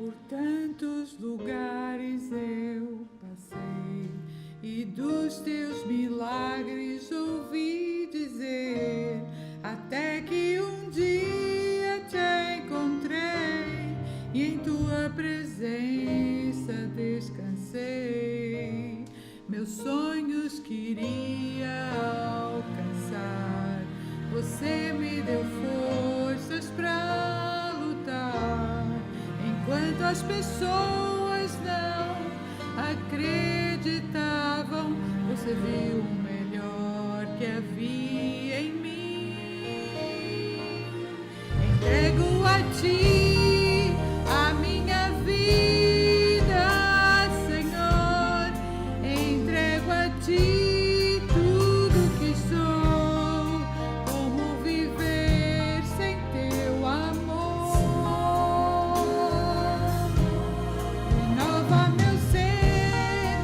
Por tantos lugares eu passei e dos teus milagres ouvi dizer, até que um dia te encontrei e em tua presença descansei. Meus sonhos queria alcançar, você me deu forças pra lutar. Enquanto as pessoas não acreditavam, você viu o melhor que havia em mim. Entrego a ti a minha vida, Senhor. Entrego a ti tudo que sou. Como viver sem teu amor? Renova meu ser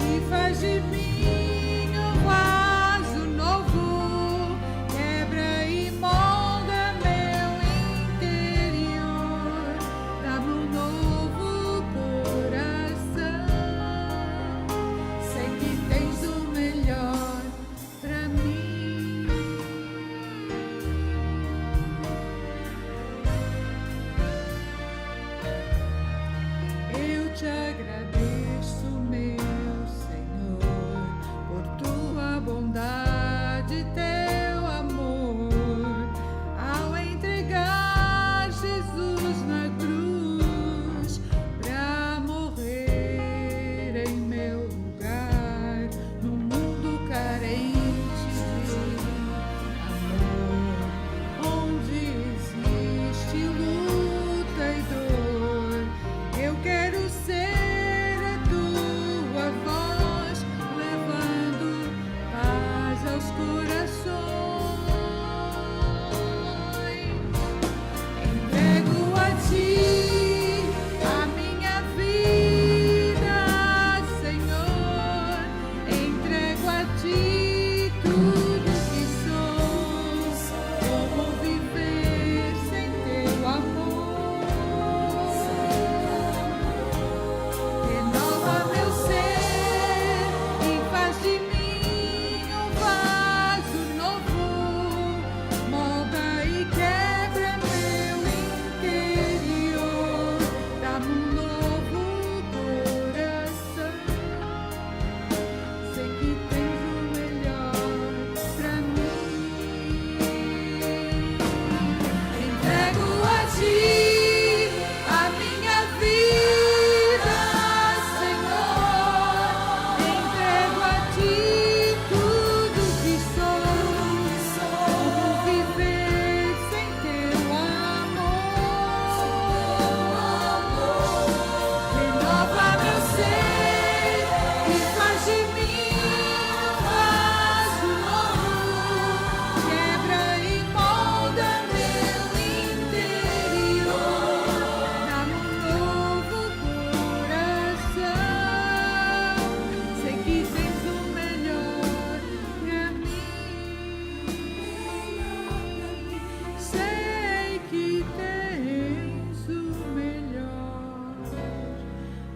e faz de mim um vaso novo. Quebra e molda meu interior. Dá-me um novo coração. Sei que tens o melhor pra mim. Eu te agradeço, meu Senhor, por tua bondade e teu amor, ao entregar Jesus na cruz pra morrer em meu lugar, num mundo carente de amor, onde existe luta e dor. Eu quero ser a tua voz, levando paz aos corações. Entrego a ti a minha vida, Senhor. Entrego a ti tudo que sou. Como viver sem teu amor? Renova meu ser e faz de mim um vaso novo. Molda e quebra meu interior. Dá-me um novo coração. Sei que tens o melhor pra mim. Entrego a ti a minha vida, Senhor. Entrego a ti tudo que sou. Como viver sem teu amor? Renova meu ser e faz de mim um vaso novo. Quebra e molda meu interior. Dá-me um novo coração. Sei que tens o melhor pra mim. Sei que tens o melhor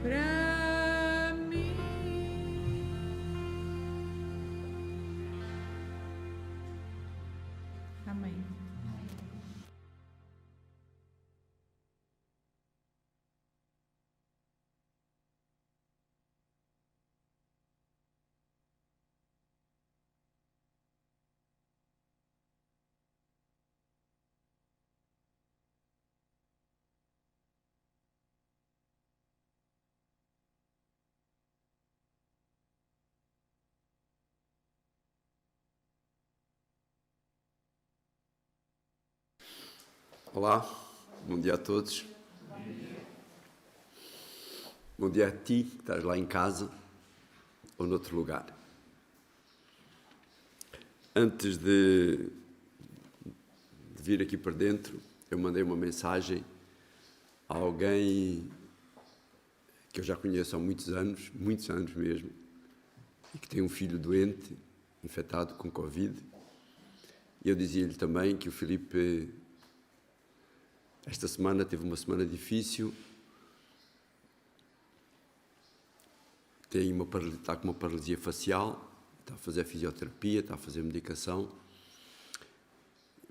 pra mim. Amém. Olá, bom dia a todos. Bom dia a ti que estás lá em casa ou noutro lugar. Antes de vir aqui para dentro, eu mandei uma mensagem a alguém que eu já conheço há muitos anos mesmo, e que tem um filho doente, infectado com Covid. E eu dizia-lhe também que o Filipe esta semana teve uma semana difícil está com uma paralisia facial, está a fazer fisioterapia, está a fazer medicação,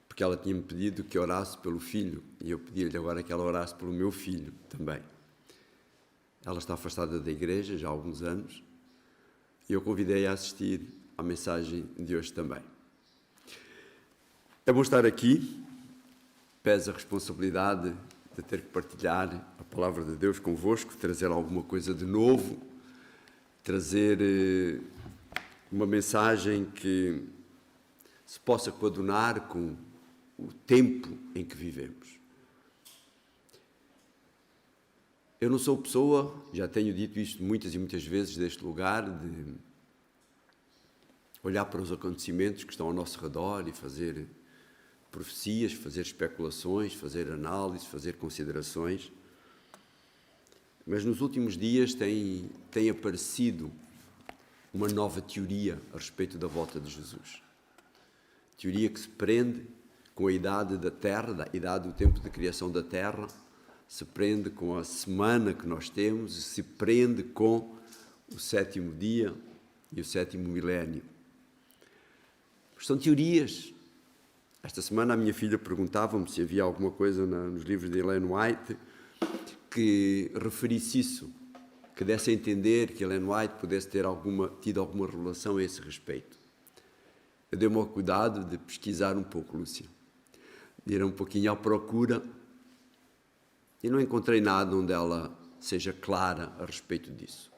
porque ela tinha-me pedido que orasse pelo filho, e eu pedi-lhe agora que ela orasse pelo meu filho também. Ela está afastada da igreja já há alguns anos, e eu convidei-a a assistir à mensagem de hoje também. É bom estar aqui, pesa a responsabilidade de ter que partilhar a palavra de Deus convosco, trazer alguma coisa de novo, trazer uma mensagem que se possa coadunar com o tempo em que vivemos. Eu não sou pessoa, já tenho dito isto muitas e muitas vezes deste lugar, de olhar para os acontecimentos que estão ao nosso redor e fazer profecias, fazer especulações, fazer análises, fazer considerações. Mas nos últimos dias tem aparecido uma nova teoria a respeito da volta de Jesus. Teoria que se prende com a idade da Terra, a idade do tempo de criação da Terra, se prende com a semana que nós temos, se prende com o sétimo dia e o sétimo milénio. São teorias. Esta semana a minha filha perguntava-me se havia alguma coisa nos livros de Ellen White que referisse isso, que desse a entender que Ellen White pudesse ter tido alguma relação a esse respeito. Eu dei-me ao cuidado de pesquisar um pouco, Lúcia, de ir um pouquinho à procura e não encontrei nada onde ela seja clara a respeito disso.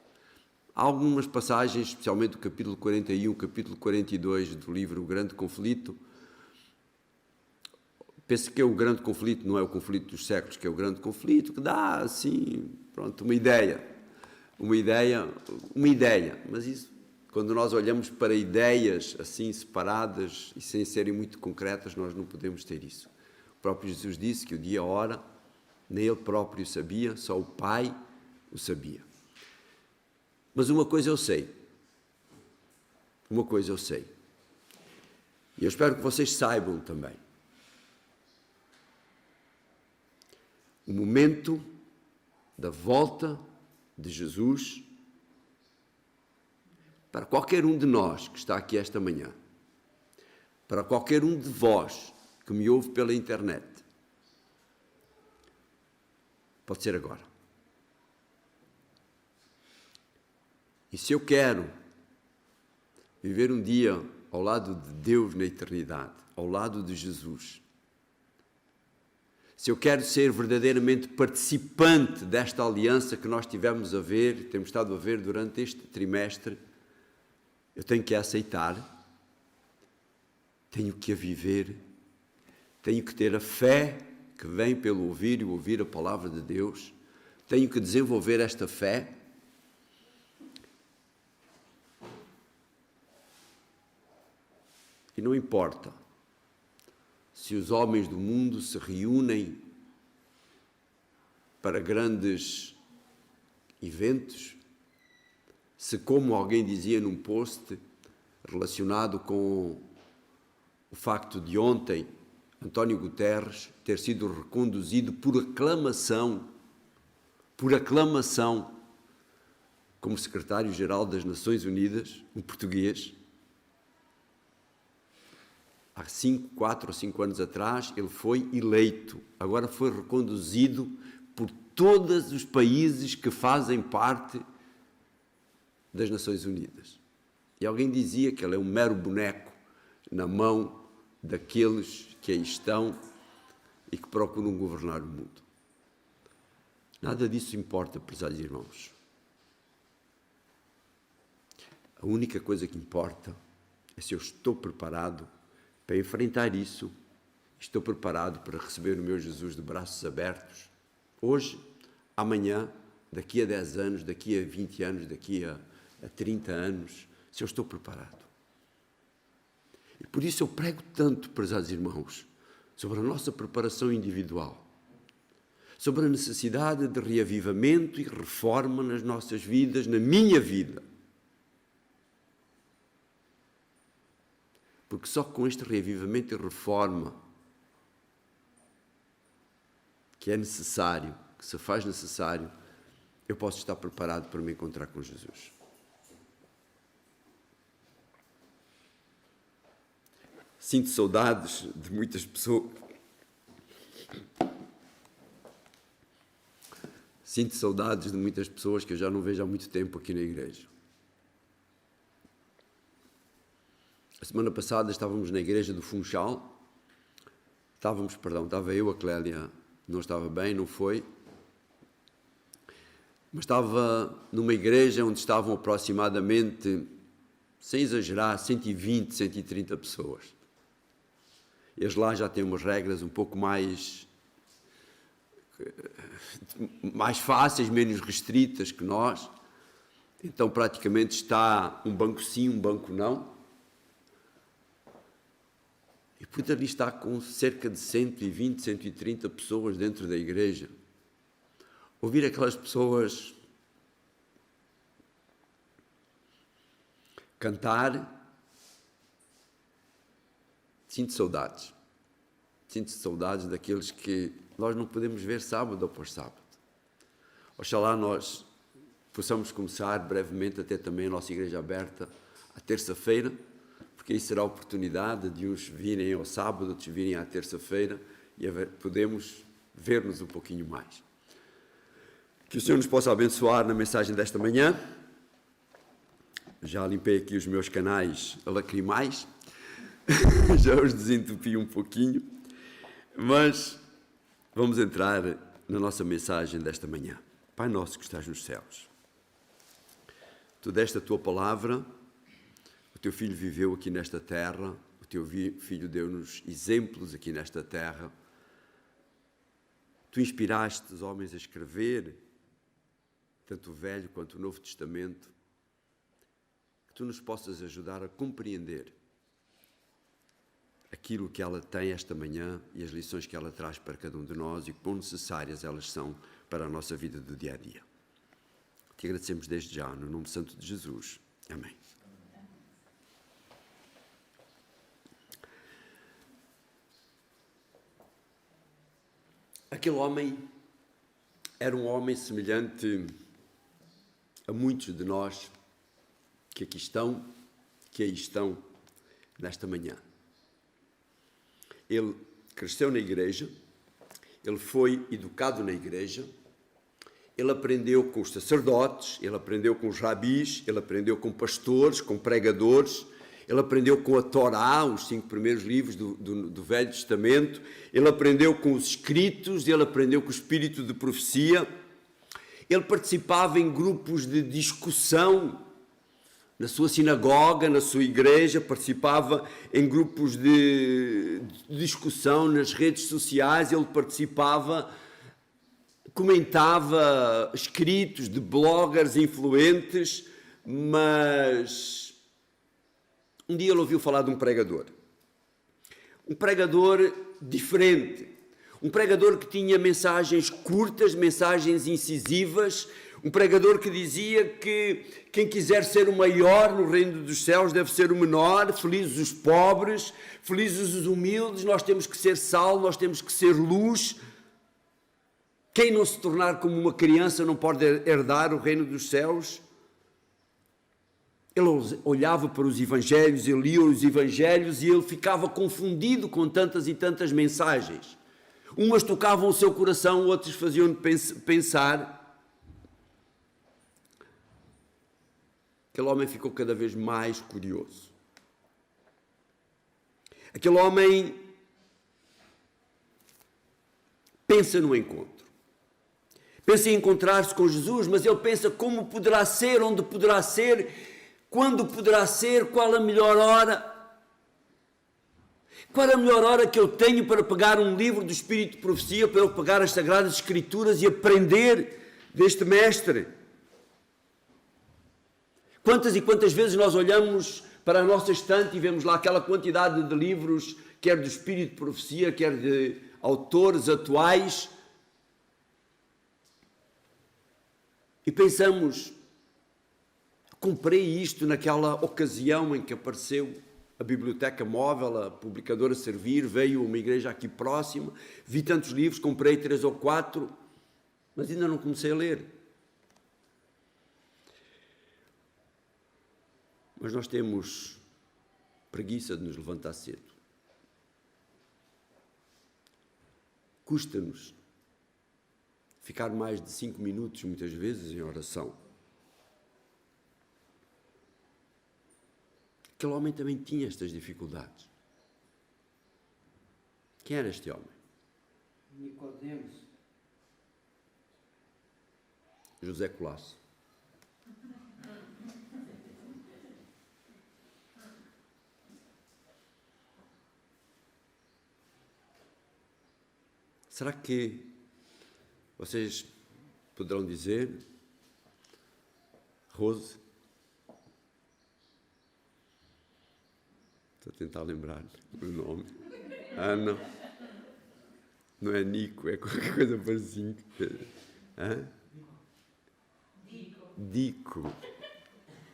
Há algumas passagens, especialmente o capítulo 41, o capítulo 42 do livro O Grande Conflito. Penso que é o grande conflito, não é o conflito dos séculos, que é o grande conflito, que dá, assim, pronto, uma ideia, mas isso, quando nós olhamos para ideias assim separadas e sem serem muito concretas, nós não podemos ter isso. O próprio Jesus disse que o dia e a hora, nem ele próprio sabia, só o Pai o sabia. Mas uma coisa eu sei, e eu espero que vocês saibam também. O momento da volta de Jesus, para qualquer um de nós que está aqui esta manhã, para qualquer um de vós que me ouve pela internet, pode ser agora. E se eu quero viver um dia ao lado de Deus na eternidade, ao lado de Jesus, se eu quero ser verdadeiramente participante desta aliança que nós temos estado a ver durante este trimestre, eu tenho que a aceitar, tenho que a viver, tenho que ter a fé que vem pelo ouvir e ouvir a palavra de Deus, tenho que desenvolver esta fé. E não importa se os homens do mundo se reúnem para grandes eventos, se, como alguém dizia num post relacionado com o facto de ontem António Guterres ter sido reconduzido por aclamação, como secretário-geral das Nações Unidas, um português. Há 4 ou 5 anos atrás, ele foi eleito. Agora foi reconduzido por todos os países que fazem parte das Nações Unidas. E alguém dizia que ele é um mero boneco na mão daqueles que aí estão e que procuram governar o mundo. Nada disso importa, prezados irmãos. A única coisa que importa é se eu estou preparado para enfrentar isso, estou preparado para receber o meu Jesus de braços abertos, hoje, amanhã, daqui a 10 anos, daqui a 20 anos, daqui a 30 anos, se eu estou preparado. E por isso eu prego tanto, prezados irmãos, sobre a nossa preparação individual, sobre a necessidade de reavivamento e reforma nas nossas vidas, na minha vida. Porque só com este reavivamento e reforma que é necessário, que se faz necessário, eu posso estar preparado para me encontrar com Jesus. Sinto saudades de muitas pessoas. Sinto saudades de muitas pessoas que eu já não vejo há muito tempo aqui na igreja. A semana passada estávamos na igreja do Funchal. Estava eu, a Clélia não estava bem, não foi. Mas estava numa igreja onde estavam aproximadamente, sem exagerar, 120, 130 pessoas. Eles lá já têm umas regras um pouco mais fáceis, menos restritas que nós. Então praticamente está um banco sim, um banco não. E por ali está com cerca de 120, 130 pessoas dentro da igreja. Ouvir aquelas pessoas cantar, sinto saudades. Sinto saudades daqueles que nós não podemos ver sábado após sábado. Oxalá nós possamos começar brevemente até também a nossa igreja aberta à terça-feira, porque aí será a oportunidade de uns virem ao sábado, outros virem à terça-feira e podemos ver-nos um pouquinho mais. Que o Senhor nos possa abençoar na mensagem desta manhã. Já limpei aqui os meus canais lacrimais, já os desentupi um pouquinho, mas vamos entrar na nossa mensagem desta manhã. Pai nosso que estás nos céus, Tu deste a Tua palavra, o Teu Filho viveu aqui nesta terra, o Teu Filho deu-nos exemplos aqui nesta terra, Tu inspiraste os homens a escrever, tanto o Velho quanto o Novo Testamento, que Tu nos possas ajudar a compreender aquilo que ela tem esta manhã e as lições que ela traz para cada um de nós e quão necessárias elas são para a nossa vida do dia a dia. Te agradecemos desde já, no nome santo de Jesus. Amém. Aquele homem era um homem semelhante a muitos de nós que aqui estão, que aí estão nesta manhã. Ele cresceu na igreja, ele foi educado na igreja, ele aprendeu com os sacerdotes, ele aprendeu com os rabis, ele aprendeu com pastores, com pregadores, ele aprendeu com a Torá, os 5 primeiros livros do Velho Testamento, ele aprendeu com os escritos, ele aprendeu com o espírito de profecia, ele participava em grupos de discussão, na sua sinagoga, na sua igreja, participava em grupos de discussão nas redes sociais, ele participava, comentava escritos de bloggers influentes, mas um dia ele ouviu falar de um pregador diferente, um pregador que tinha mensagens curtas, mensagens incisivas, um pregador que dizia que quem quiser ser o maior no reino dos céus deve ser o menor, felizes os pobres, felizes os humildes, nós temos que ser sal, nós temos que ser luz. Quem não se tornar como uma criança não pode herdar o reino dos céus. Ele olhava para os evangelhos, ele lia os evangelhos e ele ficava confundido com tantas e tantas mensagens. Umas tocavam o seu coração, outras faziam-no pensar. Aquele homem ficou cada vez mais curioso. Aquele homem pensa no encontro. Pensa em encontrar-se com Jesus, mas ele pensa como poderá ser, onde poderá ser, quando poderá ser, qual a melhor hora. Qual a melhor hora que eu tenho para pegar um livro do Espírito de Profecia, para eu pegar as Sagradas Escrituras e aprender deste mestre? Quantas e quantas vezes nós olhamos para a nossa estante e vemos lá aquela quantidade de livros, quer do Espírito de Profecia, quer de autores atuais, e pensamos, comprei isto naquela ocasião em que apareceu a biblioteca móvel, a publicadora Servir, veio uma igreja aqui próxima, vi tantos livros, comprei 3 ou 4, mas ainda não comecei a ler. Mas nós temos preguiça de nos levantar cedo. custa-nos ficar mais de 5 minutos, muitas vezes, em oração. Aquele homem também tinha estas dificuldades. Quem era este homem? Nicodemos. José Colasso. Será que vocês poderão dizer, Rose? Estou a tentar lembrar o nome. Ana. Não é Nico, é qualquer coisa parecida. Hã? Dico.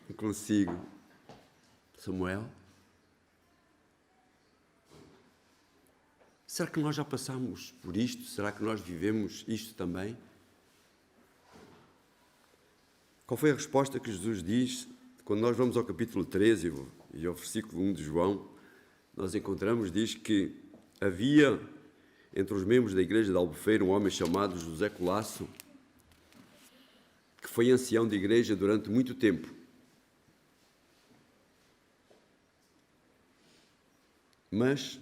Não consigo. Samuel? Será que nós já passamos por isto? Será que nós vivemos isto também? Qual foi a resposta que Jesus diz? Quando nós vamos ao capítulo 13 e ao versículo 1 de João, nós encontramos, diz que havia entre os membros da igreja de Albufeira um homem chamado José Colasso, que foi ancião de igreja durante muito tempo. Mas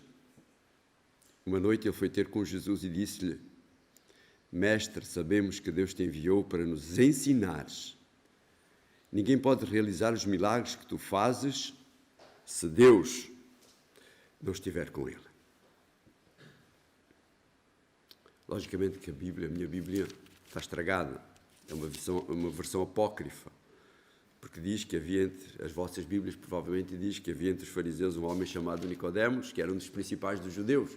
uma noite ele foi ter com Jesus e disse-lhe: Mestre, sabemos que Deus te enviou para nos ensinares. Ninguém pode realizar os milagres que tu fazes se Deus não estiver com ele. Logicamente que a minha Bíblia, está estragada. É uma versão apócrifa, porque diz que havia entre as vossas Bíblias, provavelmente diz que havia entre os fariseus um homem chamado Nicodemos, que era um dos principais dos judeus.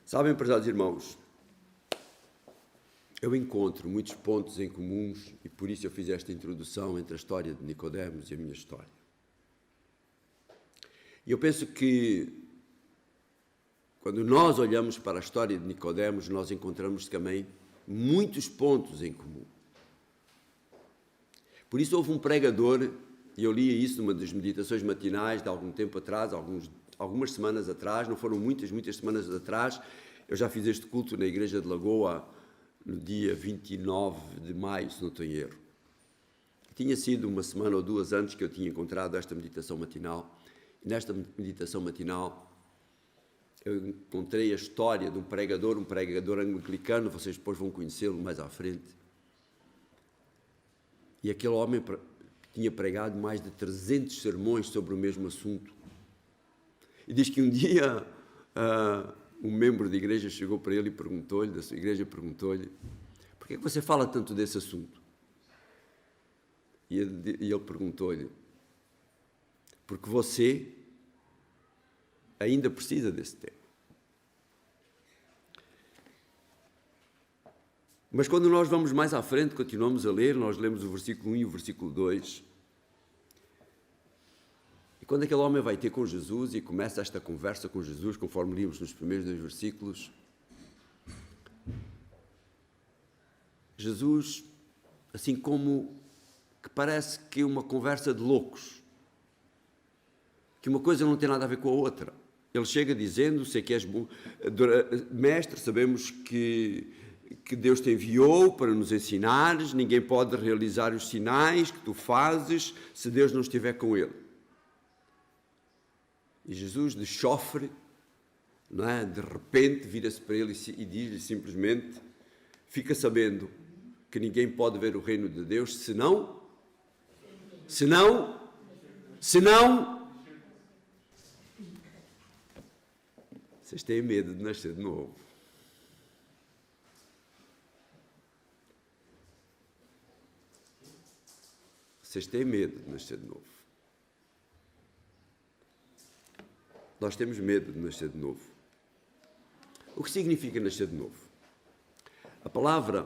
Sabem, prezados irmãos, eu encontro muitos pontos em comuns e por isso eu fiz esta introdução entre a história de Nicodemos e a minha história. E eu penso que quando nós olhamos para a história de Nicodemos, nós encontramos também muitos pontos em comum. Por isso houve um pregador, e eu lia isso numa das meditações matinais de algum tempo atrás, algumas semanas atrás, não foram muitas semanas atrás. Eu já fiz este culto na igreja de Lagoa no dia 29 de maio, se não tenho erro. Tinha sido uma semana ou duas antes que eu tinha encontrado esta meditação matinal. E nesta meditação matinal eu encontrei a história de um pregador anglicano, vocês depois vão conhecê-lo mais à frente. E aquele homem tinha pregado mais de 300 sermões sobre o mesmo assunto. E diz que um dia um membro da igreja chegou para ele e perguntou-lhe, da sua igreja, perguntou-lhe: por que é que você fala tanto desse assunto? E ele perguntou-lhe: porque você ainda precisa desse tema. Mas quando nós vamos mais à frente, continuamos a ler, nós lemos o versículo 1 e o versículo 2. E quando aquele homem vai ter com Jesus e começa esta conversa com Jesus, conforme líamos nos primeiros 2 versículos, Jesus, assim como que parece que uma conversa de loucos, que uma coisa não tem nada a ver com a outra. Ele chega dizendo: sei que és bom, mestre, sabemos que Deus te enviou para nos ensinares, ninguém pode realizar os sinais que tu fazes se Deus não estiver com ele. E Jesus, de chofre, não é? De repente, vira-se para ele e diz-lhe simplesmente: fica sabendo que ninguém pode ver o reino de Deus senão vocês têm medo de nascer de novo. Vocês têm medo de nascer de novo. Nós temos medo de nascer de novo. O que significa nascer de novo? A palavra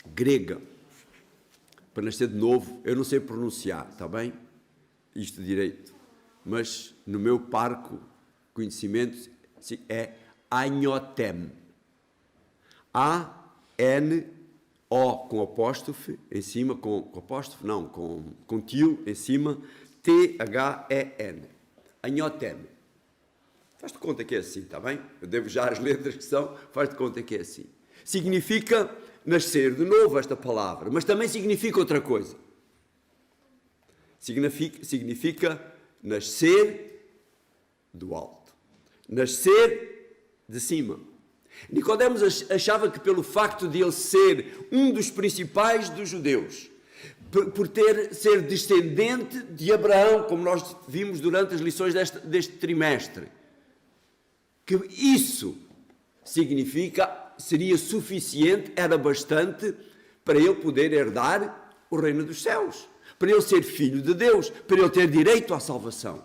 grega para nascer de novo, eu não sei pronunciar, está bem? Isto direito. Mas no meu parco conhecimento é anhotem. A-N-O com apóstrofe em cima, com apóstrofe não, com til em cima, T-H-E-N. Anhotem. Faz-te conta que é assim, está bem? Eu devo já as letras que são, faz-te conta que é assim. Significa nascer de novo esta palavra, mas também significa outra coisa. Significa nascer do alto. Nascer de cima. Nicodemos achava que pelo facto de ele ser um dos principais dos judeus, por ser descendente de Abraão, como nós vimos durante as lições deste trimestre, que isso seria suficiente, era bastante para ele poder herdar o reino dos céus, para ele ser filho de Deus, para ele ter direito à salvação.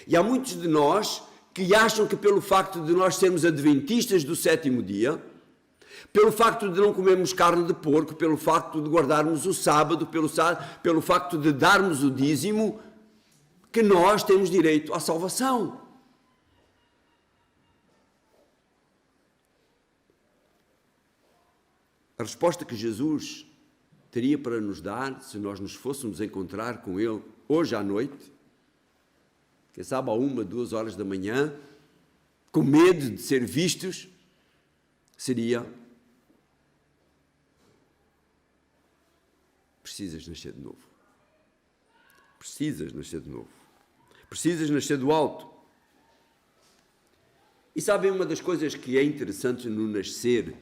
E há muitos de nós que acham que pelo facto de nós sermos adventistas do sétimo dia, pelo facto de não comermos carne de porco, pelo facto de guardarmos o sábado, pelo facto de darmos o dízimo, que nós temos direito à salvação. A resposta que Jesus teria para nos dar, se nós nos fôssemos encontrar com Ele hoje à noite, quem sabe à 1, 2 horas da manhã, com medo de ser vistos, seria: precisas nascer de novo. Precisas nascer de novo. Precisas nascer do alto. E sabem, uma das coisas que é interessante no nascer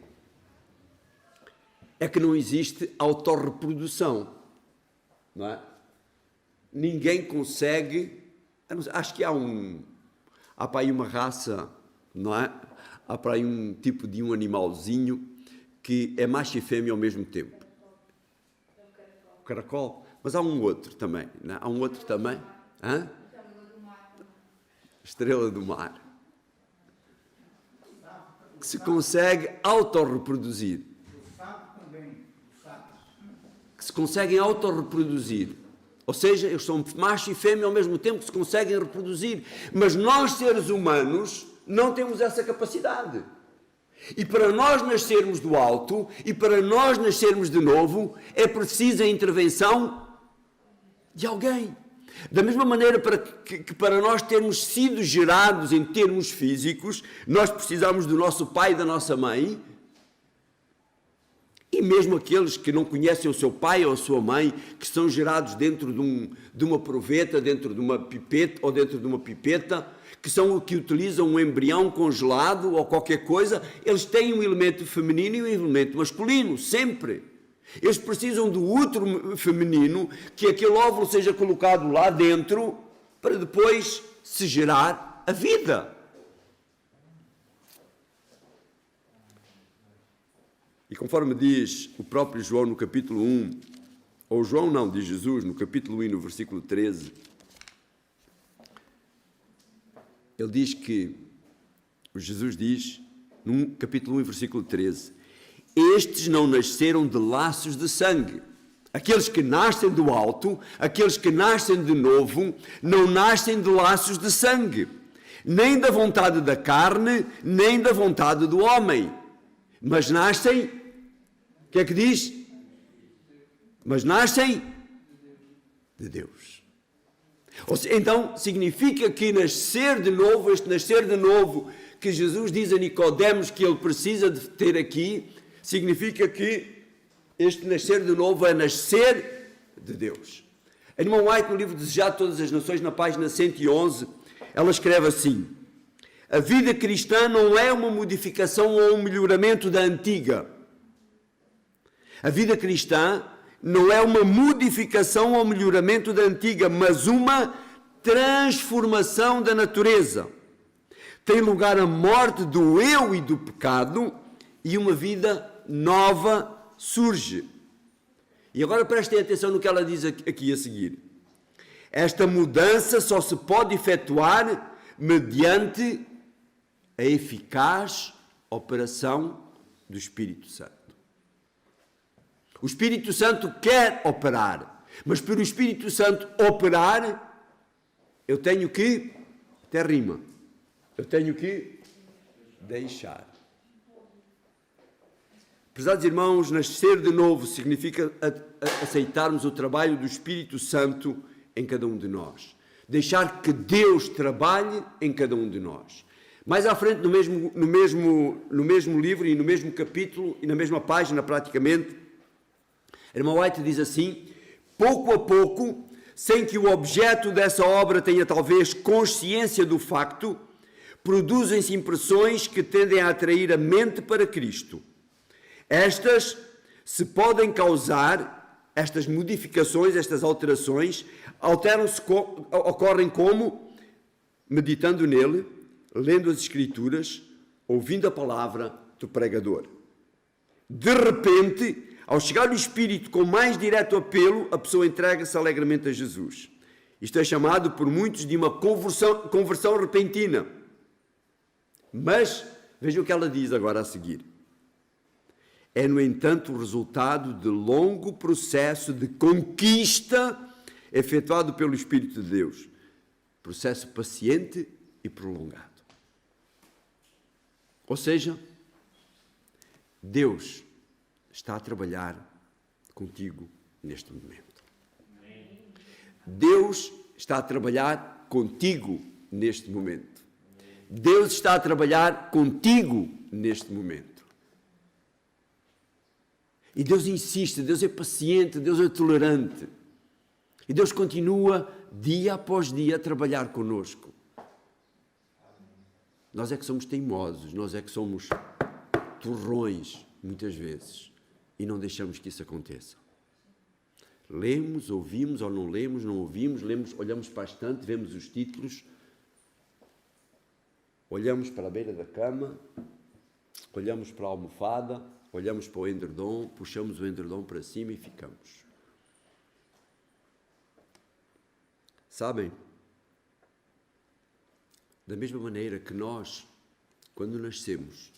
é que não existe autorreprodução, não é? Ninguém consegue, acho que há para aí uma raça, não é? Há para aí um tipo de um animalzinho que é macho e fêmea ao mesmo tempo. O caracol. Mas há um outro também, não é? Há um outro também. Hã? Estrela do mar. Que se consegue autorreproduzir. Que se conseguem autorreproduzir. Ou seja, eles são macho e fêmea ao mesmo tempo que se conseguem reproduzir. Mas nós, seres humanos, não temos essa capacidade. E para nós nascermos do alto, e para nós nascermos de novo, é preciso a intervenção de alguém. Da mesma maneira que para nós termos sido gerados em termos físicos, nós precisamos do nosso pai e da nossa mãe. E mesmo aqueles que não conhecem o seu pai ou a sua mãe, que são gerados dentro de uma proveta, dentro de uma pipeta ou dentro de uma pipeta, que utilizam um embrião congelado ou qualquer coisa, eles têm um elemento feminino e um elemento masculino, sempre. Eles precisam do útero feminino, que aquele óvulo seja colocado lá dentro, para depois se gerar a vida. E conforme diz o próprio João no capítulo 1, ou João não, diz Jesus, no capítulo 1, no versículo 13, ele diz que, Jesus diz, no capítulo 1, versículo 13, estes não nasceram de laços de sangue. Aqueles que nascem do alto, aqueles que nascem de novo, não nascem de laços de sangue, nem da vontade da carne, nem da vontade do homem, mas nascem, o que é que diz? Mas nascem de Deus. Então, significa que nascer de novo, este nascer de novo, que Jesus diz a Nicodemos que ele precisa de ter aqui, significa que este nascer de novo é nascer de Deus. A Ellen White, no livro Desejado de Todas as Nações, na página 111, ela escreve assim: a vida cristã não é uma modificação ou um melhoramento da antiga. A vida cristã não é uma modificação ou melhoramento da antiga, mas uma transformação da natureza. Tem lugar a morte do eu e do pecado e uma vida nova surge. E agora prestem atenção no que ela diz aqui a seguir. Esta mudança só se pode efetuar mediante a eficaz operação do Espírito Santo. O Espírito Santo quer operar, mas para o Espírito Santo operar, eu tenho que, até rima, eu tenho que deixar. Prezados irmãos, nascer de novo significa aceitarmos o trabalho do Espírito Santo em cada um de nós. Deixar que Deus trabalhe em cada um de nós. Mais à frente, no mesmo livro e no mesmo capítulo e na mesma página praticamente, a irmã White diz assim: pouco a pouco, sem que o objeto dessa obra tenha talvez consciência do facto, produzem-se impressões que tendem a atrair a mente para Cristo. Estas se podem causar, estas modificações, estas alterações, ocorrem como meditando nele, lendo as Escrituras, ouvindo a palavra do pregador. De repente, ao chegar o Espírito com mais direto apelo, a pessoa entrega-se alegremente a Jesus. Isto é chamado por muitos de uma conversão repentina. Mas, vejam o que ela diz agora a seguir. É, no entanto, o resultado de longo processo de conquista efetuado pelo Espírito de Deus. Processo paciente e prolongado. Ou seja, Deus está a trabalhar contigo neste momento. Deus está a trabalhar contigo neste momento. Deus está a trabalhar contigo neste momento. E Deus insiste, Deus é paciente, Deus é tolerante. E Deus continua, dia após dia, a trabalhar conosco. Nós é que somos teimosos, nós é que somos torrões, muitas vezes, e não deixamos que isso aconteça. Lemos, ouvimos ou não lemos, não ouvimos, lemos, olhamos para a estante, vemos os títulos, olhamos para a beira da cama, olhamos para a almofada, olhamos para o edredom, puxamos o edredom para cima e ficamos. Sabem? Da mesma maneira que nós, quando nascemos,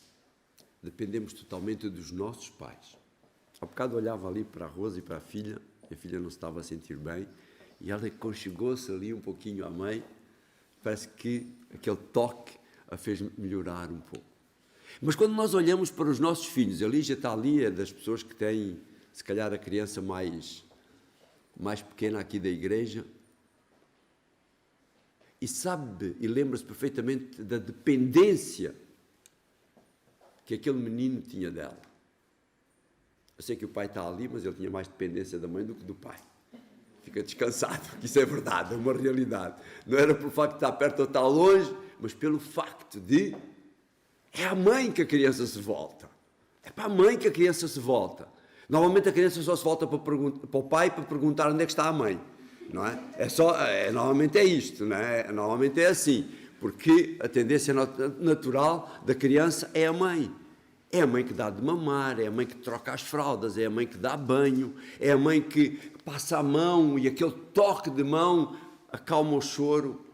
dependemos totalmente dos nossos pais. Há bocado olhava ali para a Rosa e para a filha não se estava a sentir bem, e ela conchegou-se ali um pouquinho à mãe, parece que aquele toque a fez melhorar um pouco. Mas quando nós olhamos para os nossos filhos, a Lígia está ali, é das pessoas que têm, se calhar, a criança mais pequena aqui da igreja, e sabe, e lembra-se perfeitamente da dependência que aquele menino tinha dela. Eu sei que o pai está ali, mas ele tinha mais dependência da mãe do que do pai. Fica descansado, porque isso é verdade, é uma realidade. Não era pelo facto de estar perto ou estar longe, mas pelo facto de... É à mãe que a criança se volta. É para a mãe que a criança se volta. Normalmente a criança só se volta para o pai para perguntar onde é que está a mãe. Não é? Normalmente é isto, não é? Normalmente é assim, porque a tendência natural da criança é a mãe. É a mãe que dá de mamar, é a mãe que troca as fraldas, é a mãe que dá banho, é a mãe que passa a mão e aquele toque de mão acalma o choro.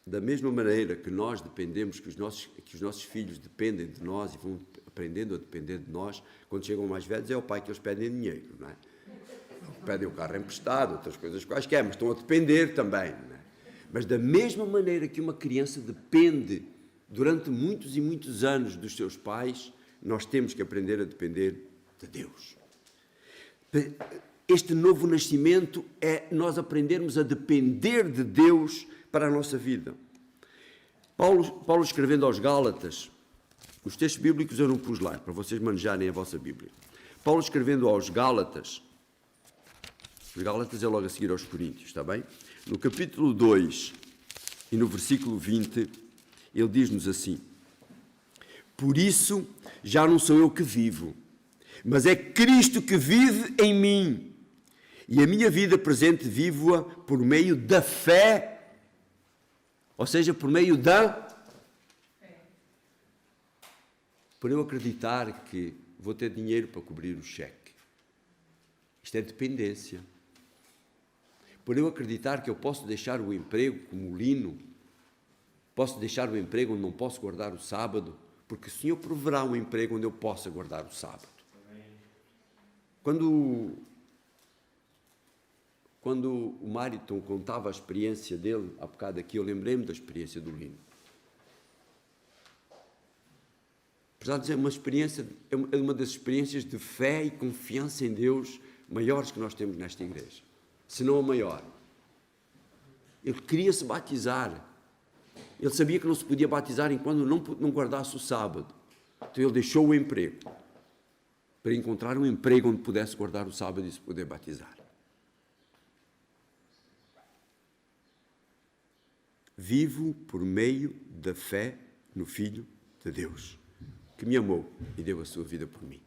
Da mesma maneira que nós dependemos, que os nossos filhos dependem de nós e vão aprendendo a depender de nós, quando chegam mais velhos é o pai que eles pedem dinheiro, não é? Pedem o carro emprestado, outras coisas quaisquer, mas estão a depender também, não é? Mas da mesma maneira que uma criança depende durante muitos e muitos anos dos seus pais, nós temos que aprender a depender de Deus. Este novo nascimento é nós aprendermos a depender de Deus para a nossa vida. Paulo escrevendo aos Gálatas, os textos bíblicos eu não pus lá, para vocês manejarem a vossa Bíblia. Paulo escrevendo aos Gálatas, os Gálatas é logo a seguir aos Coríntios, está bem? No capítulo 2 e no versículo 20, ele diz-nos assim: por isso já não sou eu que vivo, mas é Cristo que vive em mim, e a minha vida presente vivo-a por meio da fé, ou seja, por meio por eu acreditar que vou ter dinheiro para cobrir o cheque. Isto é dependência. Por eu acreditar que eu posso deixar o emprego como Lino, posso deixar o emprego onde não posso guardar o sábado, porque o Senhor proverá um emprego onde eu possa guardar o sábado. Quando o Mariton contava a experiência dele, há bocado aqui, eu lembrei-me da experiência do Lino. Apesar de dizer, é uma das experiências de fé e confiança em Deus maiores que nós temos nesta igreja, se não a maior. Ele queria se batizar. Ele sabia que não se podia batizar enquanto não guardasse o sábado. Então ele deixou o emprego para encontrar um emprego onde pudesse guardar o sábado e se poder batizar. Vivo por meio da fé no Filho de Deus, que me amou e deu a sua vida por mim.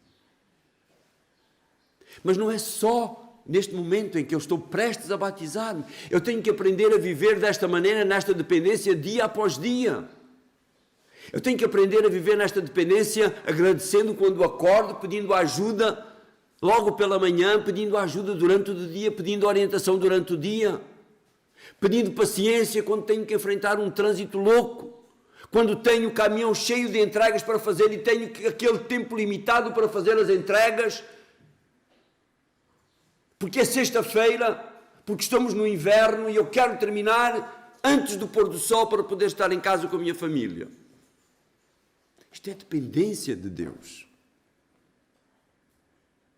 Mas não é só neste momento em que eu estou prestes a batizar-me. Eu tenho que aprender a viver desta maneira, nesta dependência, dia após dia. Eu tenho que aprender a viver nesta dependência, agradecendo quando acordo, pedindo ajuda logo pela manhã, pedindo ajuda durante o dia, pedindo orientação durante o dia, pedindo paciência quando tenho que enfrentar um trânsito louco, quando tenho o caminhão cheio de entregas para fazer e tenho aquele tempo limitado para fazer as entregas, porque é sexta-feira, porque estamos no inverno e eu quero terminar antes do pôr do sol para poder estar em casa com a minha família. Isto é dependência de Deus.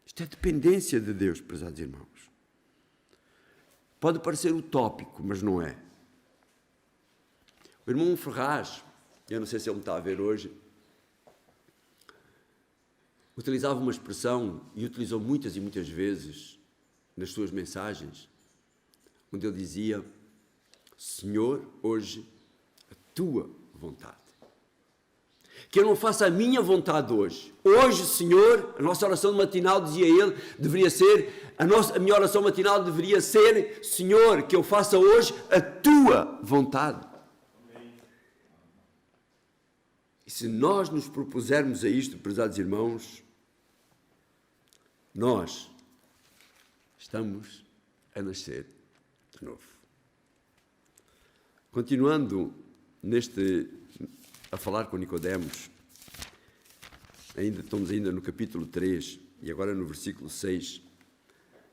Isto é dependência de Deus, prezados irmãos. Pode parecer utópico, mas não é. O irmão Ferraz, eu não sei se ele me está a ver hoje, utilizava uma expressão, e utilizou muitas e muitas vezes nas suas mensagens, onde ele dizia: Senhor, hoje, a tua vontade. Que eu não faça a minha vontade hoje. Hoje, Senhor, a nossa oração matinal, dizia ele, deveria ser, a minha oração matinal deveria ser: Senhor, que eu faça hoje a tua vontade. E se nós nos propusermos a isto, prezados irmãos, nós estamos a nascer de novo. Continuando a falar com Nicodemos, estamos ainda no capítulo 3 e agora no versículo 6,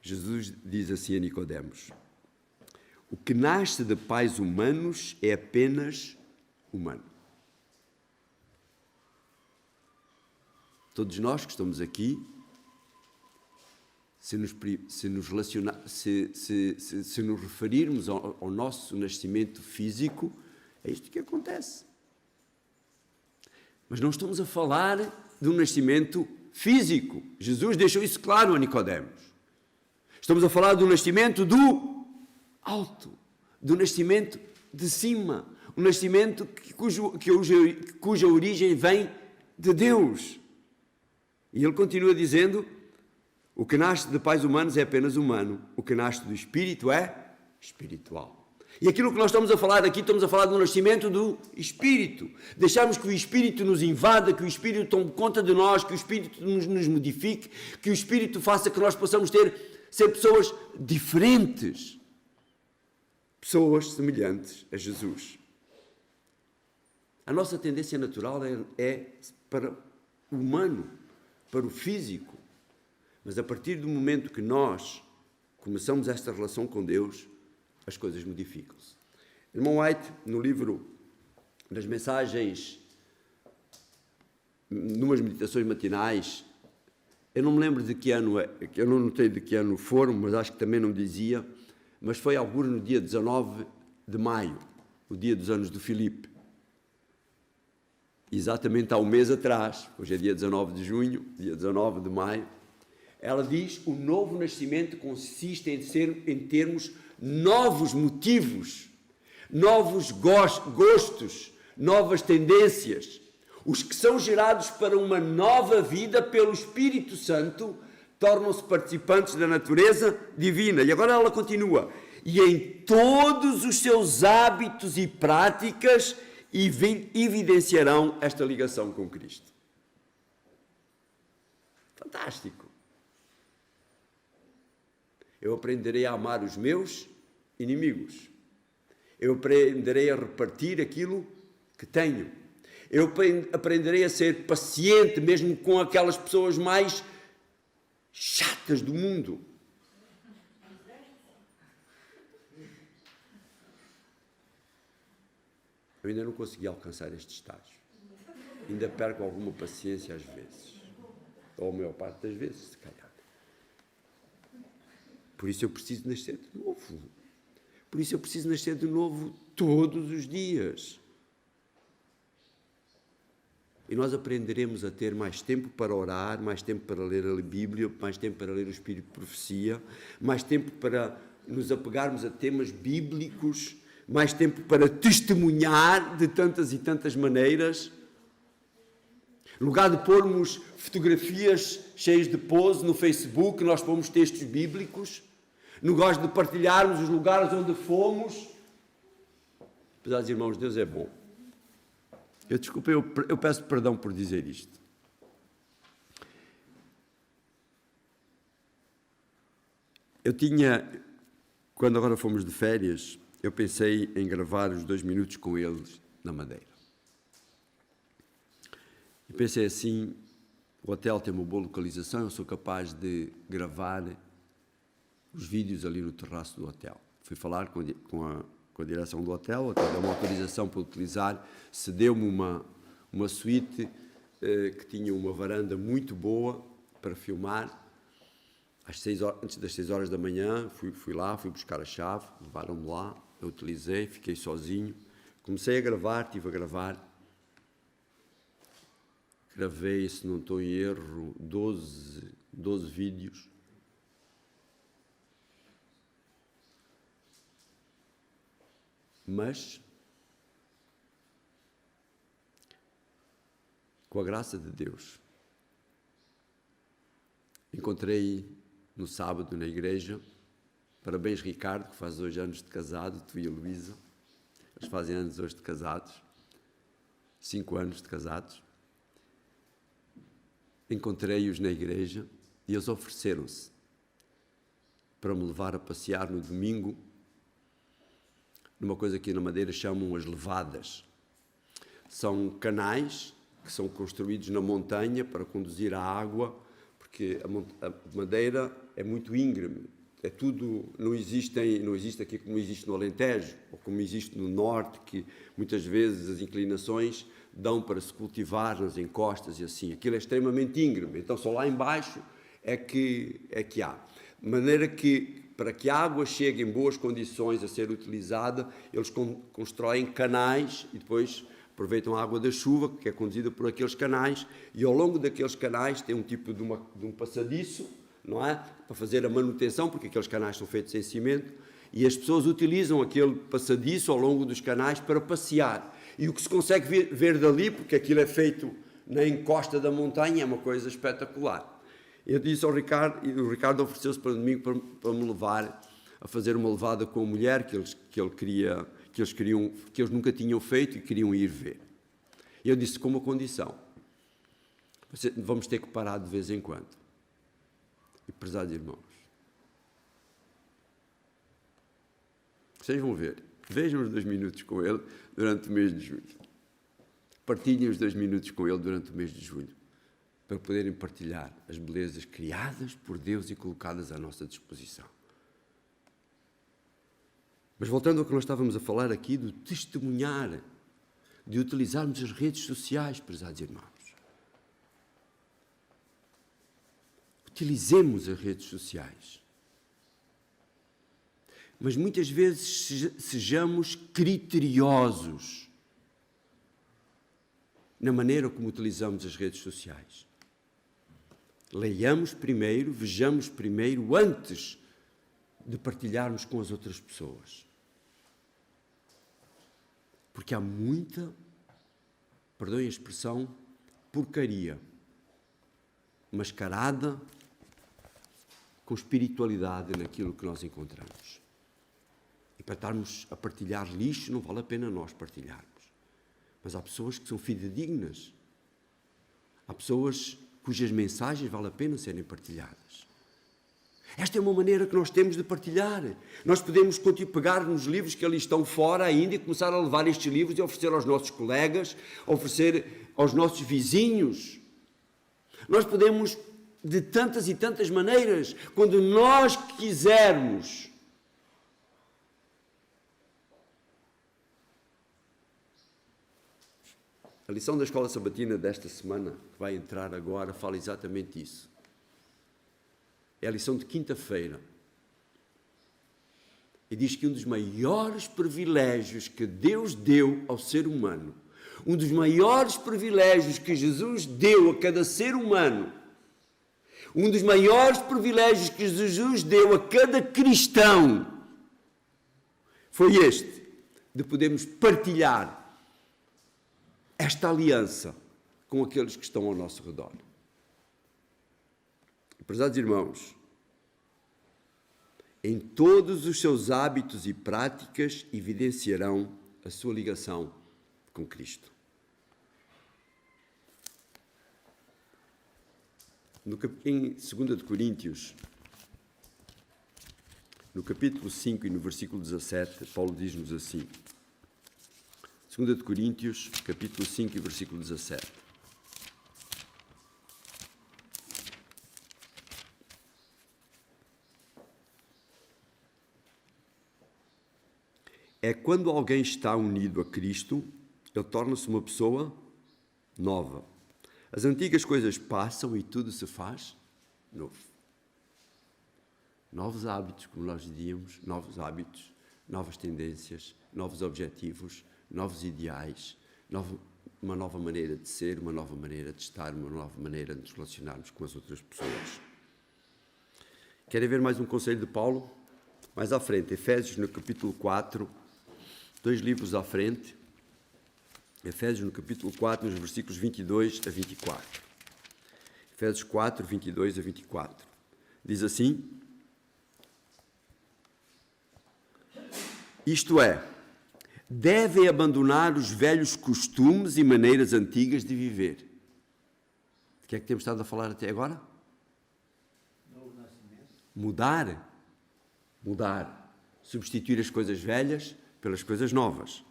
Jesus diz assim a Nicodemos: o que nasce de pais humanos é apenas humano. Todos nós que estamos aqui, se nos referirmos ao nosso nascimento físico, é isto que acontece. Mas não estamos a falar de um nascimento físico. Jesus deixou isso claro a Nicodemos. Estamos a falar do nascimento do alto, do nascimento de cima, um nascimento cuja origem vem de Deus. E ele continua dizendo: o que nasce de pais humanos é apenas humano, o que nasce do Espírito é espiritual. E aquilo que nós estamos a falar aqui, estamos a falar do nascimento do Espírito. Deixarmos que o Espírito nos invada, que o Espírito tome conta de nós, que o Espírito nos modifique, que o Espírito faça que nós possamos ser pessoas diferentes, pessoas semelhantes a Jesus. A nossa tendência natural é para o humano, para o físico. Mas a partir do momento que nós começamos esta relação com Deus, as coisas modificam-se. Irmão White, no livro das mensagens, numas meditações matinais, eu não me lembro de que ano é, eu não notei de que ano foram, mas acho que também não dizia, mas foi alguns no dia 19 de maio, o dia dos anos do Filipe. Exatamente há um mês atrás, hoje é dia 19 de junho, dia 19 de maio, ela diz: o novo nascimento consiste em termos novos motivos, novos gostos, novas tendências. Os que são gerados para uma nova vida pelo Espírito Santo tornam-se participantes da natureza divina. E agora ela continua: e em todos os seus hábitos e práticas evidenciarão esta ligação com Cristo. Fantástico! Eu aprenderei a amar os meus inimigos. Eu aprenderei a repartir aquilo que tenho. Eu aprenderei a ser paciente mesmo com aquelas pessoas mais chatas do mundo. Eu ainda não consegui alcançar este estágio. Ainda perco alguma paciência às vezes. Ou a maior parte das vezes, se calhar. Por isso eu preciso nascer de novo. Por isso eu preciso nascer de novo todos os dias. E nós aprenderemos a ter mais tempo para orar, mais tempo para ler a Bíblia, mais tempo para ler o Espírito de Profecia, mais tempo para nos apegarmos a temas bíblicos, mais tempo para testemunhar de tantas e tantas maneiras. No lugar de pormos fotografias cheias de pose no Facebook, nós pomos textos bíblicos. No lugar de partilharmos os lugares onde fomos. Pesados irmãos, Deus é bom. Eu peço perdão por dizer isto. Quando agora fomos de férias, eu pensei em gravar os 2 minutos com eles na Madeira. E pensei assim, o hotel tem uma boa localização, eu sou capaz de gravar os vídeos ali no terraço do hotel. Fui falar com a direção do hotel, o hotel deu uma autorização para utilizar, cedeu-me uma suíte que tinha uma varanda muito boa para filmar. Antes das 6 horas da manhã, fui lá, fui buscar a chave, levaram-me lá, eu utilizei, fiquei sozinho. Comecei a gravar, estive a gravar. Gravei, se não estou em erro, 12 vídeos. Mas, com a graça de Deus, encontrei no sábado na igreja, parabéns Ricardo, que faz hoje anos de casado, tu e a Luísa, eles fazem anos hoje de casados, 5 anos de casados. Encontrei-os na igreja e eles ofereceram-se para me levar a passear no domingo numa coisa que na Madeira chamam as levadas. São canais que são construídos na montanha para conduzir a água, porque a Madeira é muito íngreme. É tudo, não existe aqui como existe no Alentejo, ou como existe no Norte, que muitas vezes as inclinações dão para se cultivar nas encostas e assim. Aquilo é extremamente íngreme, então só lá embaixo é que há. De maneira que, para que a água chegue em boas condições a ser utilizada, eles constroem canais e depois aproveitam a água da chuva, que é conduzida por aqueles canais, e ao longo daqueles canais tem um tipo de um passadiço, não é? Para fazer a manutenção, porque aqueles canais são feitos em cimento, e as pessoas utilizam aquele passadiço ao longo dos canais para passear. E o que se consegue ver dali, porque aquilo é feito na encosta da montanha, é uma coisa espetacular. Eu disse ao Ricardo, e o Ricardo ofereceu-se para domingo para me levar a fazer uma levada com a mulher que eles nunca tinham feito e queriam ir ver. E eu disse, com uma condição: vamos ter que parar de vez em quando. E prezados irmãos, vocês vão ver, vejam os 2 minutos com ele durante o mês de julho. Partilhem os 2 minutos com ele durante o mês de julho, para poderem partilhar as belezas criadas por Deus e colocadas à nossa disposição. Mas voltando ao que nós estávamos a falar aqui, do testemunhar, de utilizarmos as redes sociais, prezados irmãos. Utilizemos as redes sociais. Mas muitas vezes sejamos criteriosos na maneira como utilizamos as redes sociais. Leiamos primeiro, vejamos primeiro, antes de partilharmos com as outras pessoas. Porque há muita, perdoem a expressão, porcaria mascarada com espiritualidade naquilo que nós encontramos. E para estarmos a partilhar lixo, não vale a pena nós partilharmos. Mas há pessoas que são fidedignas. Há pessoas cujas mensagens vale a pena serem partilhadas. Esta é uma maneira que nós temos de partilhar. Nós podemos pegar nos livros que ali estão fora ainda e começar a levar estes livros e oferecer aos nossos colegas, oferecer aos nossos vizinhos. Nós podemos, de tantas e tantas maneiras, quando nós quisermos. A lição da Escola Sabatina desta semana, que vai entrar agora, fala exatamente isso. É a lição de quinta-feira. E diz que um dos maiores privilégios que Deus deu ao ser humano, um dos maiores privilégios que Jesus deu a cada ser humano, um dos maiores privilégios que Jesus deu a cada cristão, foi este, de podermos partilhar esta aliança com aqueles que estão ao nosso redor. Prezados irmãos, em todos os seus hábitos e práticas evidenciarão a sua ligação com Cristo. Em 2 de Coríntios, no capítulo 5 e no versículo 17, Paulo diz-nos assim, 2 de Coríntios, capítulo 5 e versículo 17. É quando alguém está unido a Cristo, ele torna-se uma pessoa nova. As antigas coisas passam e tudo se faz novo. Novos hábitos, como nós dizíamos, novos hábitos, novas tendências, novos objetivos, novos ideais, uma nova maneira de ser, uma nova maneira de estar, uma nova maneira de nos relacionarmos com as outras pessoas. Querem ver mais um conselho de Paulo? Mais à frente, Efésios no capítulo 4, 2 livros à frente, Efésios no capítulo 4, nos versículos 22 a 24. Efésios 4, 22 a 24. Diz assim: isto é, devem abandonar os velhos costumes e maneiras antigas de viver. O que é que temos estado a falar até agora? Mudar. Substituir as coisas velhas pelas coisas novas.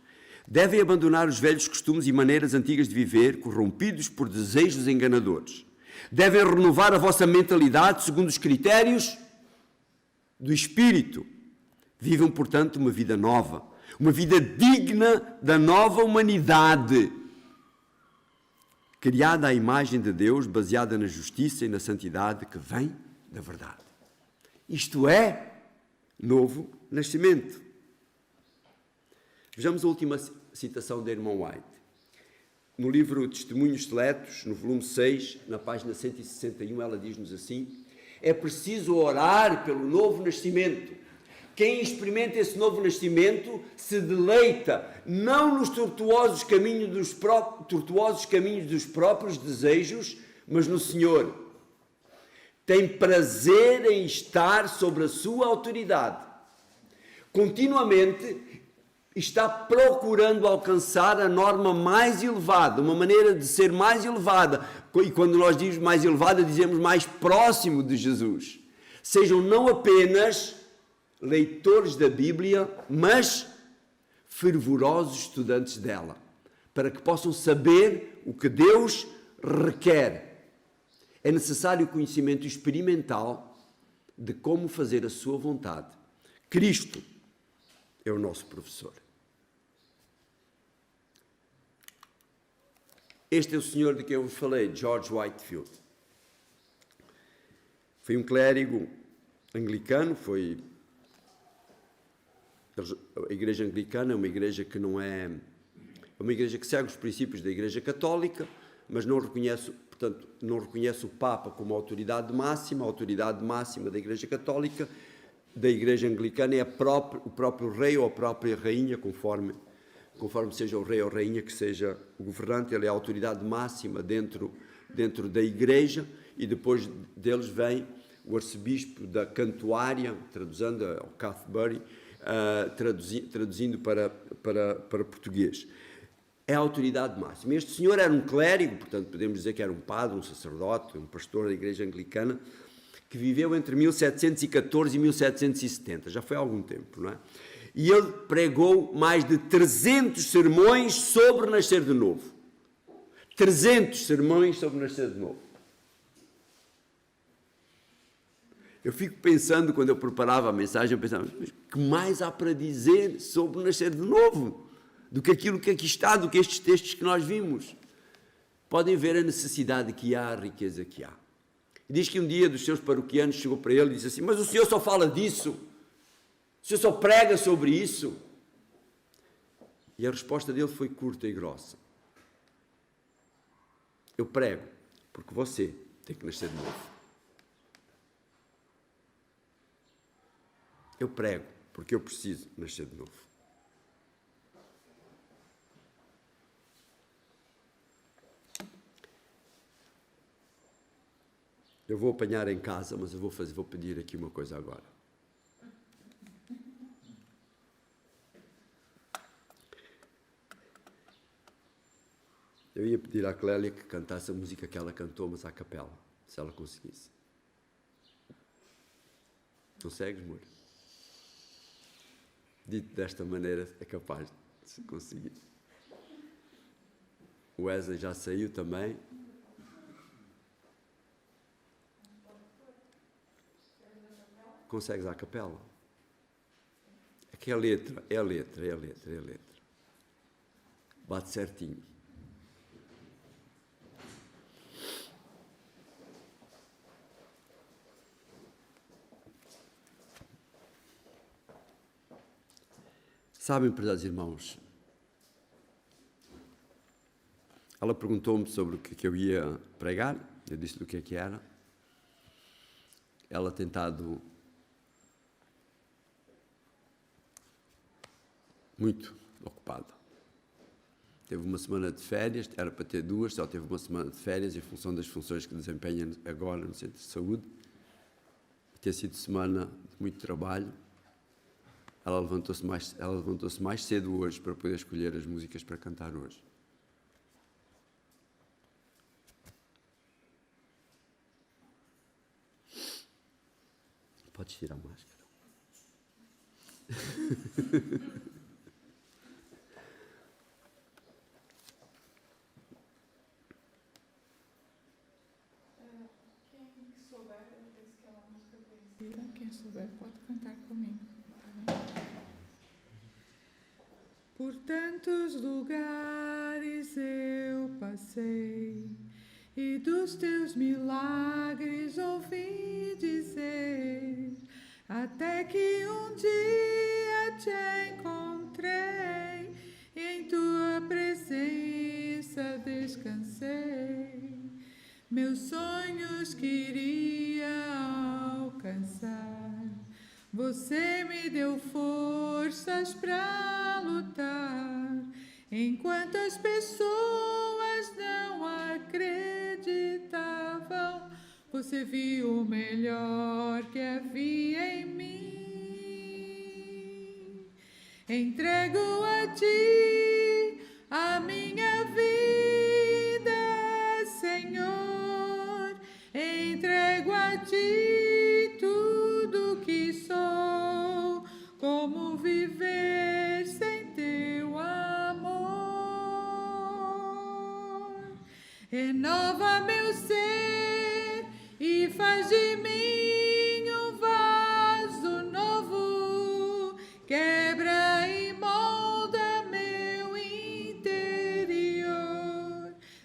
Devem abandonar os velhos costumes e maneiras antigas de viver, corrompidos por desejos enganadores. Devem renovar a vossa mentalidade segundo os critérios do Espírito. Vivam, portanto, uma vida nova, uma vida digna da nova humanidade, criada à imagem de Deus, baseada na justiça e na santidade que vem da verdade. Isto é novo nascimento. Vejamos a última citação da irmã White. No livro Testemunhos Seletos, no volume 6, na página 161, ela diz-nos assim: é preciso orar pelo novo nascimento. Quem experimenta esse novo nascimento se deleita não nos tortuosos caminhos dos próprios desejos, mas no Senhor. Tem prazer em estar sobre a sua autoridade. Continuamente está procurando alcançar a norma mais elevada, uma maneira de ser mais elevada. E quando nós dizemos mais elevada, dizemos mais próximo de Jesus. Sejam não apenas leitores da Bíblia, mas fervorosos estudantes dela, para que possam saber o que Deus requer. É necessário conhecimento experimental de como fazer a sua vontade. Cristo é o nosso professor. Este é o senhor de quem eu vos falei, George Whitefield. Foi um clérigo anglicano, a igreja anglicana é uma igreja que não é uma igreja que segue os princípios da igreja católica, mas não reconhece o Papa como autoridade máxima. A autoridade máxima da igreja católica, da igreja anglicana, é o próprio rei ou a própria rainha, conforme seja o rei ou a rainha que seja o governante. Ele é a autoridade máxima dentro da igreja, e depois deles vem o arcebispo da Cantuária, traduzindo ao Canterbury, traduzindo para português. É a autoridade máxima. Este senhor era um clérigo, portanto podemos dizer que era um padre, um sacerdote, um pastor da igreja anglicana, que viveu entre 1714 e 1770, já foi há algum tempo, não é? E ele pregou mais de 300 sermões sobre nascer de novo. 300 sermões sobre nascer de novo. Eu fico pensando, quando eu preparava a mensagem, eu pensava, mas que mais há para dizer sobre nascer de novo? Do que aquilo que aqui está, do que estes textos que nós vimos. Podem ver a necessidade que há, a riqueza que há. Diz que um dia dos seus paroquianos chegou para ele e disse assim: mas o senhor só fala disso? O senhor só prega sobre isso? E a resposta dele foi curta e grossa. Eu prego porque você tem que nascer de novo. Eu prego porque eu preciso nascer de novo. Eu vou apanhar em casa, mas eu vou pedir aqui uma coisa agora. Eu ia pedir à Clélia que cantasse a música que ela cantou, mas à capela, se ela conseguisse. Consegues, amor? Dito desta maneira, é capaz de conseguir. O Wesley já saiu também. Consegues à capela? É que é a letra. Bate certinho. Sabem, prezados irmãos, ela perguntou-me sobre o que eu ia pregar, eu disse do que é que era. Ela tem estado muito ocupada. Teve uma semana de férias, era para ter 2, só teve uma semana de férias em função das funções que desempenha agora no centro de saúde. Tem sido semana de muito trabalho. Ela levantou-se mais cedo hoje para poder escolher as músicas para cantar hoje. Podes tirar a máscara. Quem souber pode cantar comigo. Tá bem? Por tantos lugares eu passei e dos teus milagres ouvi dizer, até que um dia te encontrei e em tua presença descansei. Meus sonhos queria alcançar, você me deu forças para lutar, enquanto as pessoas não acreditavam, você viu o melhor que havia em mim. Entrego a ti a minha vida, Senhor, entrego a ti tudo que sou, como viver sem teu amor. Renova meu ser e faz de mim um vaso novo, quebra e molda meu interior,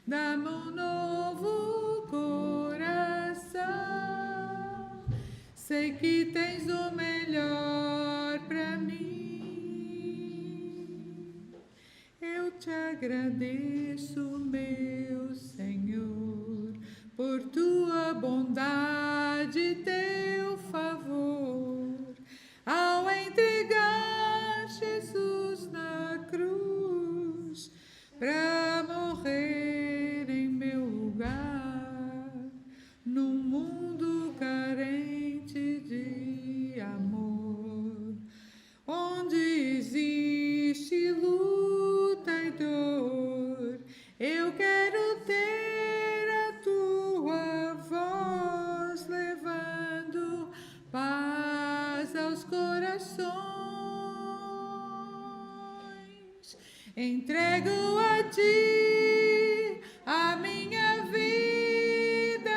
dá-me um novo coração. Sei que tens o melhor para mim. Eu te agradeço, meu Senhor, por tua bondade, teu favor, ao entregar Jesus na cruz, para morrer em meu lugar, num mundo carente de amor, onde existe luta e dor. Eu quero ter a tua voz, levando paz aos corações. Entrego a ti a minha vida,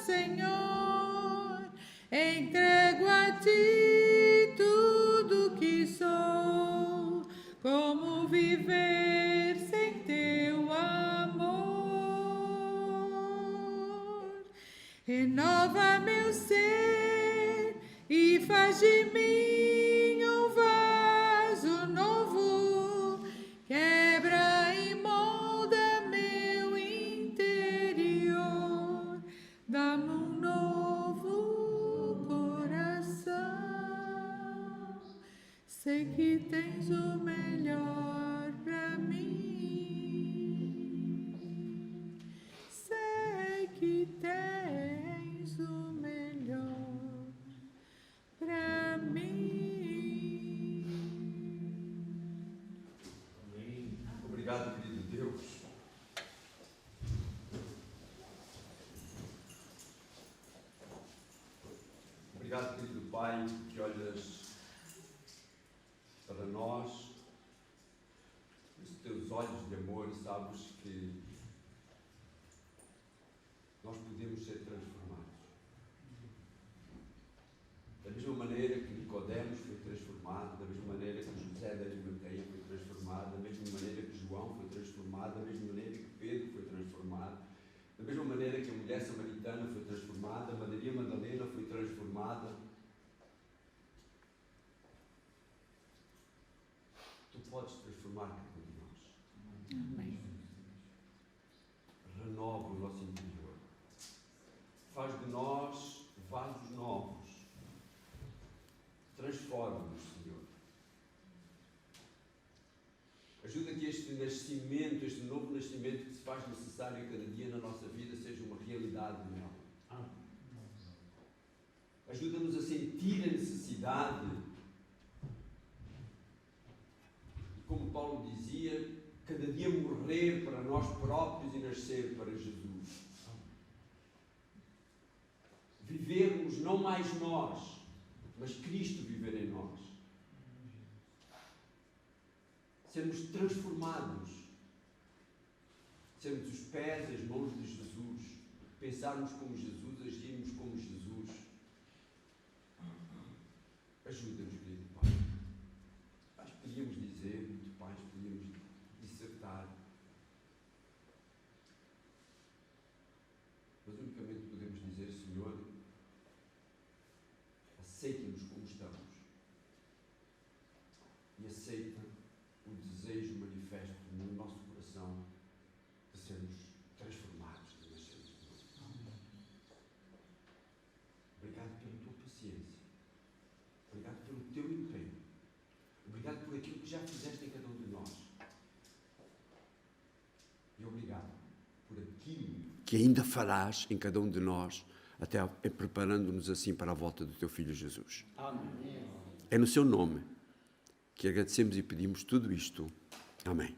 Senhor, entrego a ti tudo que sou, como viver sem teu amor. Renova meu ser e faz de mim Sei que tens o melhor para mim. Sei que tens o melhor para mim. Obrigado, querido Deus. Obrigado, querido Pai, que olhas para nós, os teus olhos de amor, e sabes que nós podemos ser transformados. Da mesma maneira que Nicodemos foi transformado, da mesma maneira que José da Arimateia foi transformado, da mesma maneira que João foi transformado, da mesma maneira que Pedro foi transformado, da mesma maneira que a mulher samaritana foi transformada, a Maria Madalena foi transformada. Tu podes transformar cada um de nós. Amém. Renova o nosso interior. Faz de nós vasos novos. Transforma-nos, Senhor. Ajuda que este nascimento, este novo nascimento que se faz necessário cada dia na nossa vida, seja uma realidade nela. Ajuda-nos a sentir a necessidade, e como Paulo dizia, cada dia morrer para nós próprios e nascer para Jesus. Vivermos não mais nós, mas Cristo viver em nós. Sermos transformados. Sermos os pés, as mãos de Jesus. Pensarmos como Jesus, agirmos como Jesus. Ajuda-nos, querido Pai. Nós podíamos dizer, muito Pai, podíamos dissertar. Mas unicamente podemos dizer, Senhor, aceita-nos como estamos e aceita o desejo manifesto no nosso coração de sermos transformados e nascermos de novo. Obrigado pela tua paciência. Obrigado pelo teu empenho. Obrigado por aquilo que já fizeste em cada um de nós. E obrigado por aquilo que ainda farás em cada um de nós, até preparando-nos assim para a volta do teu Filho Jesus. Amém. É no seu nome que agradecemos e pedimos tudo isto. Amém.